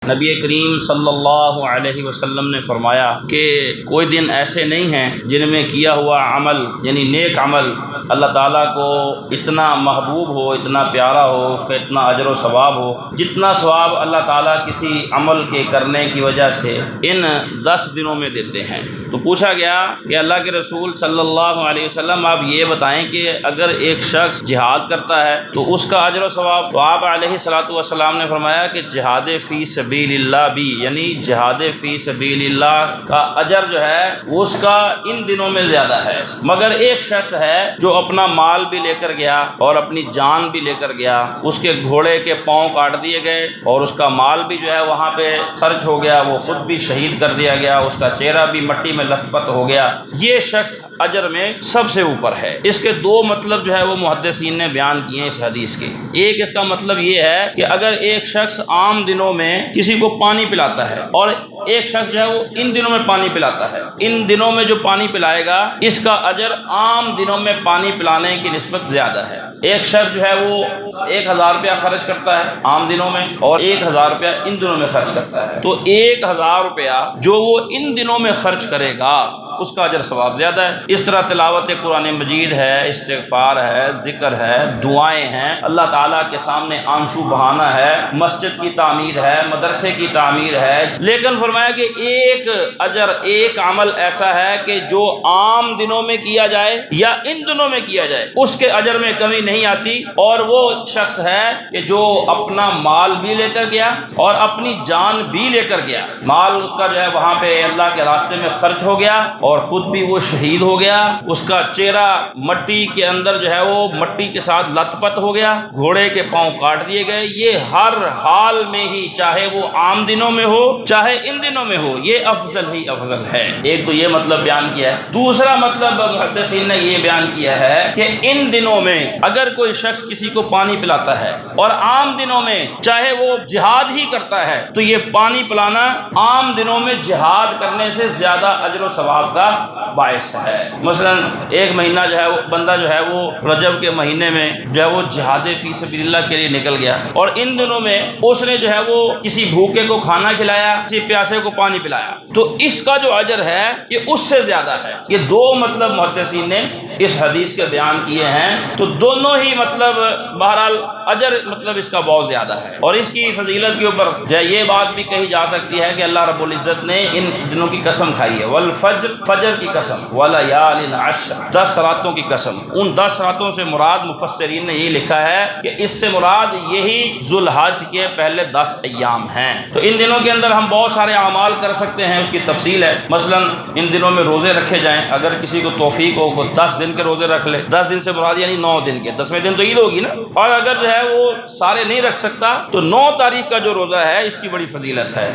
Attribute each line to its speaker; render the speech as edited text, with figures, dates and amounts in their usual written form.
Speaker 1: نبی کریم صلی اللہ علیہ وسلم نے فرمایا کہ کوئی دن ایسے نہیں ہیں جن میں کیا ہوا عمل یعنی نیک عمل اللہ تعالیٰ کو اتنا محبوب ہو، اتنا پیارا ہو، اس کا اتنا اجر و ثواب ہو جتنا ثواب اللہ تعالیٰ کسی عمل کے کرنے کی وجہ سے ان 10 دنوں میں دیتے ہیں۔ تو پوچھا گیا کہ اللہ کے رسول صلی اللہ علیہ وسلم آپ یہ بتائیں کہ اگر ایک شخص جہاد کرتا ہے تو اس کا اجر و ثواب؟ تو آپ علیہ الصلوۃ والسلام نے فرمایا کہ جہاد فی سبیل اللہ بھی یعنی جہاد فی سبیل اللہ کا اجر جو ہے اس کا ان دنوں میں زیادہ ہے، مگر ایک شخص ہے جو اپنا مال بھی لے کر گیا اور اپنی جان بھی لے کر گیا، اس کے گھوڑے کے پاؤں کاٹ دیے گئے اور اس کا مال بھی جو ہے وہاں پہ خرچ ہو گیا، وہ خود بھی شہید کر دیا گیا، اس کا چہرہ بھی مٹی میں لت پت ہو گیا، یہ شخص اجر میں سب سے اوپر ہے۔ اس کے 2 مطلب جو ہے وہ محدثین نے بیان کیے ہیں اس حدیث کے۔ ایک اس کا مطلب یہ ہے کہ اگر ایک شخص عام دنوں میں کسی کو پانی پلاتا ہے اور ایک شخص جو ہے وہ ان دنوں میں پانی پلاتا ہے، ان دنوں میں جو پانی پلائے گا اس کا اجر عام دنوں میں پانی پلانے کی نسبت زیادہ ہے۔ ایک شخص جو ہے وہ 1000 روپیہ خرچ کرتا ہے عام دنوں میں اور 1000 روپیہ ان دنوں میں خرچ کرتا ہے، تو 1000 روپیہ جو وہ ان دنوں میں خرچ کرے گا اس کا اجر ثواب زیادہ ہے۔ اس طرح تلاوت قرآن مجید ہے، استغفار ہے، ذکر ہے، دعائیں ہیں، اللہ تعالیٰ کے سامنے آنسو بہانا ہے، مسجد کی تعمیر ہے، مدرسے کی تعمیر ہے، لیکن فرمایا کہ ایک اجر، ایک عمل ایسا ہے کہ جو عام دنوں میں کیا جائے یا ان دنوں میں کیا جائے اس کے اجر میں کمی نہیں آتی، اور وہ شخص ہے کہ جو اپنا مال بھی لے کر گیا اور اپنی جان بھی لے کر گیا، مال اس کا جو ہے وہاں پہ اللہ کے راستے میں خرچ ہو گیا اور خود بھی وہ شہید ہو گیا، اس کا چہرہ مٹی کے اندر جو ہے وہ مٹی کے ساتھ لت پت ہو گیا، گھوڑے کے پاؤں کاٹ دیے گئے، یہ ہر حال میں ہی چاہے وہ عام دنوں میں ہو چاہے ان دنوں میں ہو یہ افضل ہی افضل ہے۔ ایک تو یہ مطلب بیان کیا ہے۔ دوسرا مطلب محدثین نے یہ بیان کیا ہے کہ ان دنوں میں اگر کوئی شخص کسی کو پانی پلاتا ہے اور عام دنوں میں چاہے وہ جہاد ہی کرتا ہے تو یہ پانی پلانا عام دنوں میں جہاد کرنے سے زیادہ اجر و ثواب کا باعث ہے۔ مثلا ایک مہینہ جو ہے وہ بندہ جو ہے وہ رجب کے مہینے میں جو ہے وہ جہاد فی سبیل اللہ کے لیے نکل گیا اور ان دنوں میں اس نے جو ہے وہ کسی بھوکے کو کھانا کھلایا، کسی پیاسے کو پانی پلایا، تو اس کا جو اجر ہے یہ اس سے زیادہ ہے۔ یہ 2 مطلب محدثین نے اس حدیث کے بیان کیے ہیں، تو دونوں ہی مطلب بہرحال اجر مطلب اس کا بہت زیادہ ہے۔ اور اس کی فضیلت کے اوپر جو ہے یہ بات بھی کہی جا سکتی ہے کہ اللہ رب العزت نے ان دنوں کی قسم کھائی ہے، والفجر، فجر کی قسم، ولیال عشر، 10 راتوں کی قسم۔ ان 10 راتوں سے مراد مفسرین نے یہ لکھا ہے کہ اس سے مراد یہی ذوالحج کے پہلے 10 ایام ہیں۔ تو ان دنوں کے اندر ہم بہت سارے اعمال کر سکتے ہیں، اس کی تفصیل ہے۔ مثلا ان دنوں میں روزے رکھے جائیں، اگر کسی کو توفیق ہو وہ 10 دن کے روزے رکھ لے، 10 دن سے مراد یعنی 9 دن کے، 10ویں دن تو عید ہوگی نا، اور اگر جو ہے وہ سارے نہیں رکھ سکتا تو 9 تاریخ کا جو روزہ ہے اس کی بڑی فضیلت ہے۔